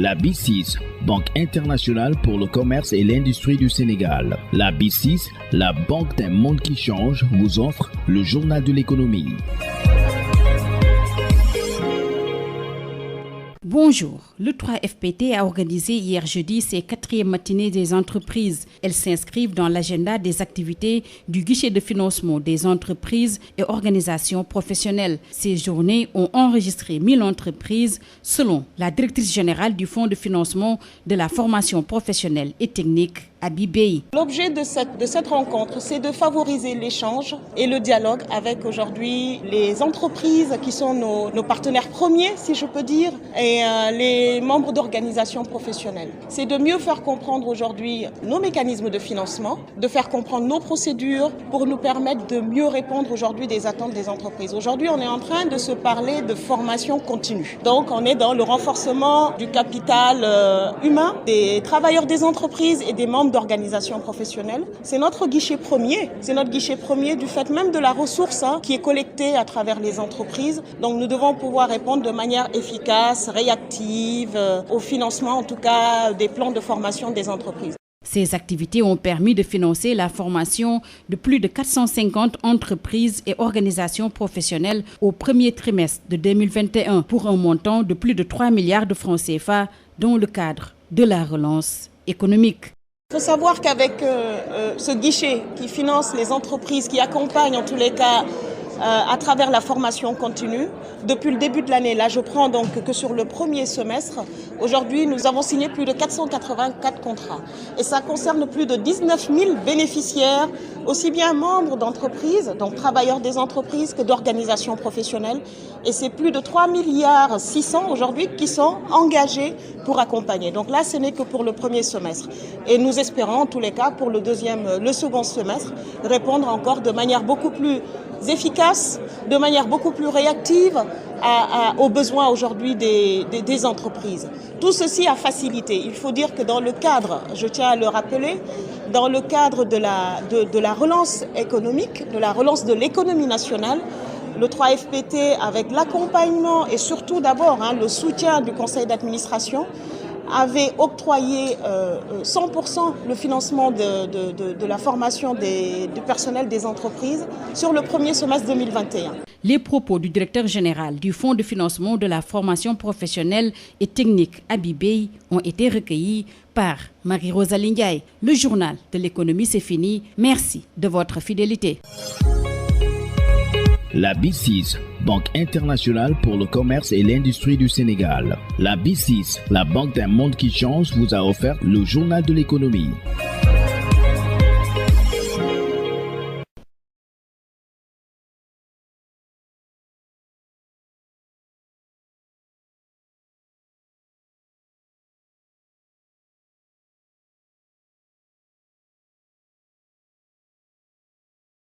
La BICIS, Banque internationale pour le commerce et l'industrie du Sénégal. La BICIS, la banque d'un monde qui change, vous offre le journal de l'économie. Bonjour, le 3FPT a organisé hier jeudi ses 4e matinées des entreprises. Elles s'inscrivent dans l'agenda des activités du guichet de financement des entreprises et organisations professionnelles. Ces journées ont enregistré 1000 entreprises selon la directrice générale du Fonds de financement de la formation professionnelle et technique, Abi Bey. L'objet de cette rencontre, c'est de favoriser l'échange et le dialogue avec aujourd'hui les entreprises qui sont nos partenaires premiers, si je peux dire, et les membres d'organisations professionnelles. C'est de mieux faire comprendre aujourd'hui nos mécanismes de financement, de faire comprendre nos procédures pour nous permettre de mieux répondre aujourd'hui des attentes des entreprises. Aujourd'hui, on est en train de se parler de formation continue. Donc, on est dans le renforcement du capital humain des travailleurs des entreprises et des membres d'organisations professionnelles. C'est notre guichet premier. C'est notre guichet premier du fait même de la ressource qui est collectée à travers les entreprises. Donc nous devons pouvoir répondre de manière efficace, réactive, au financement en tout cas des plans de formation des entreprises. Ces activités ont permis de financer la formation de plus de 450 entreprises et organisations professionnelles au premier trimestre de 2021 pour un montant de plus de 3 milliards de francs CFA dans le cadre de la relance économique. Il faut savoir qu'avec ce guichet qui finance les entreprises, qui accompagne en tous les cas à travers la formation continue, depuis le début de l'année, là je prends donc que sur le premier semestre, aujourd'hui nous avons signé plus de 484 contrats. Et ça concerne plus de 19 000 bénéficiaires, aussi bien membres d'entreprises, donc travailleurs des entreprises, que d'organisations professionnelles. Et c'est plus de 3 milliards 600 aujourd'hui qui sont engagés pour accompagner. Donc là, ce n'est que pour le premier semestre. Et nous espérons, en tous les cas, pour le second semestre, répondre encore de manière beaucoup plus efficace, de manière beaucoup plus réactive aux besoins aujourd'hui des entreprises. Tout ceci a facilité. Il faut dire que dans le cadre, je tiens à le rappeler, dans le cadre de la relance économique, de la relance de l'économie nationale, le 3FPT, avec l'accompagnement et surtout d'abord le soutien du conseil d'administration, avait octroyé 100% le financement de la formation du personnel des entreprises sur le premier semestre 2021. Les propos du directeur général du Fonds de financement de la formation professionnelle et technique, Abi Bey, ont été recueillis par Marie-Rosalie Ndiaye. Le journal de l'économie, c'est fini. Merci de votre fidélité. La BICIS, Banque internationale pour le commerce et l'industrie du Sénégal. La BICIS, la banque d'un monde qui change, vous a offert le journal de l'économie.